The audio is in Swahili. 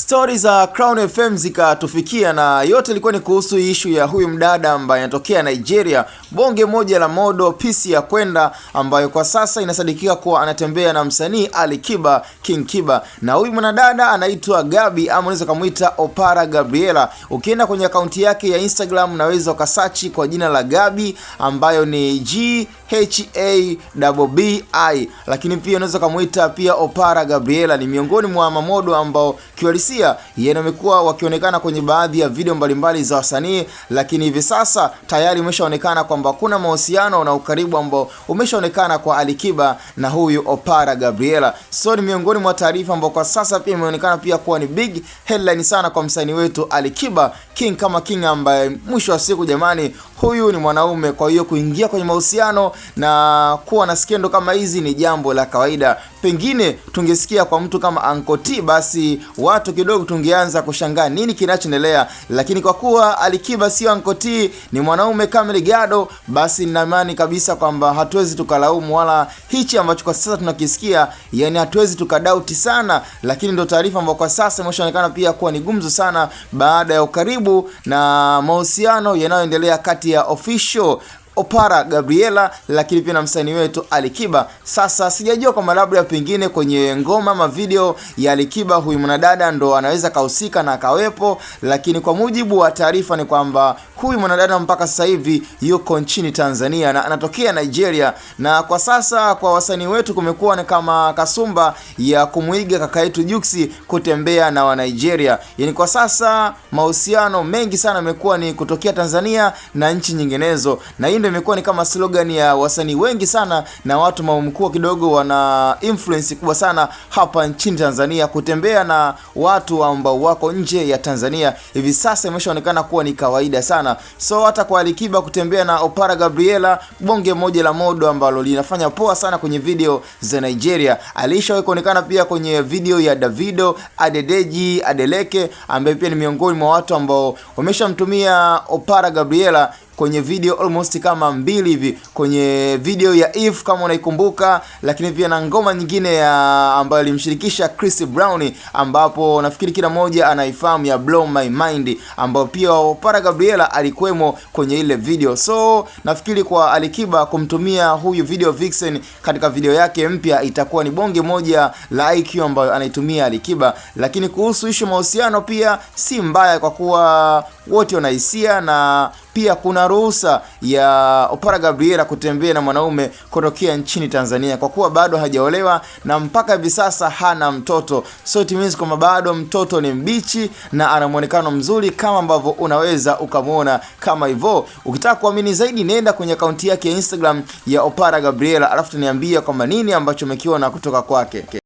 Stories za Crown FM zikatufikia na yote ilikuwa ni kuhusu issue ya huyu mdada ambaye anatokea Nigeria, bonge moja la modo pisi ya kwenda, ambayo kwa sasa inasadikika kuwa anatembea na msanii Alikiba, King Kiba. Na huyu mwanadada anaitwa Gabi, ama unaweza kumuita Opara Gabriela. Ukienda kwenye akaunti yake ya Instagram unaweza ukasearch kwa jina la Gabi ambayo ni GHABBI, lakini pia unaweza kumuita pia Opara Gabriela. Ni miongoni mwa mamodo ambao kiwalisia yamekuwa wakionekana kwenye baadhi ya video mbalimbali za wasanii, lakini hivi sasa tayari umeshaonekana kwamba kuna mahusiano na ukaribu ambao umeshaonekana kwa Alikiba na huyu Opara Gabriela. So ni miongoni mwa taarifa ambao kwa sasa pia imeonekana pia kuwa ni big headline sana kwa msanii wetu Alikiba, King kama King, ambaye mwisho wa siku jamani, huyu ni mwanaume. Kwa hiyo kuingia kwenye mahusiano na kuwa na skendo kama hizi ni jambo la kawaida. Pengine tungesikia kwa mtu kama Uncle T, basi watu kidogo tungeanza kushangaa nini kinachoendelea, lakini kwa kuwa Alikiba sio Uncle T, ni mwanaume kamili gado, basi ninaamini kabisa kwamba hatuwezi tukalaumu wala hichi ambacho kwa sasa tunakisikia, yani hatuwezi tukadoubt sana. Lakini ndio taarifa ambayo kwa sasa imeshaonekana pia kuwa ni gumzo sana baada ya ukaribu na mahusiano yanayoendelea kati ya official Opara Gabriela lakini pia na msanii wetu Alikiba. Sasa sijajua kwamba labda pengine kwenye ngoma ama video ya Alikiba huyu mwanadada ndo anaweza kahusika na akawepo, lakini kwa mujibu wa taarifa ni kwamba huyu mwanadada mpaka sasa hivi yuko nchini Tanzania na anatokea Nigeria. Na kwa sasa kwa wasanii wetu kumekuwa ni kama kasumba ya kumuiga kaka yetu Juksi kutembea na wa Nigeria. Yani kwa sasa mahusiano mengi sana yamekuwa ni kutokea Tanzania na nchi nyinginezo, na hii imekuwa ni kama slogan ya wasanii wengi sana, na watu mkubwa kidogo wana influence kubwa sana hapa nchini Tanzania kutembea na watu ambao wako nje ya Tanzania. Hivi sasa imeshaonekana kuwa ni kawaida sana. So hata kwa Alikiba kutembea na Opara Gabriela, bonge moja la modo ambalo linafanya poa sana kwenye video za Nigeria. Alishawahi kuonekana pia kwenye video ya Davido, Adedeji, Adeleke, ambaye pia ni miongoni mwa watu ambao wameshamtumia Opara Gabriela kwenye video almost kama 2 hivi, kwenye video ya If kama unaikumbuka, lakini pia na ngoma nyingine ya ambayo alimshirikisha Chris Brown, ambapo nafikiri kila mmoja anaifahamu ya Blow My Mind, ambapo pia Opara Gabriela alikuwemo kwenye ile video. So nafikiri kwa Alikiba kumtumia huyu video vixen katika video yake mpya itakuwa ni bonge moja la IQ ambayo anaitumia Alikiba. Lakini kuhusu issue mahusiano pia si mbaya, kwa kuwa wote wanahisia na pia kuna ruhusa ya Opara Gabriela kutembea na mwanaume kutokea nchini Tanzania, kwa kuwa bado hajaolewa na mpaka hivi sasa hana mtoto. So it means kwamba bado mtoto ni mbichi na ana muonekano mzuri kama ambavyo unaweza ukamwona kama hivyo. Ukitaka kuamini zaidi, nenda kwenye akaunti yake ya Instagram ya Opara Gabriela, alafu tuniambia kwamba nini ambacho umekiona kutoka kwake.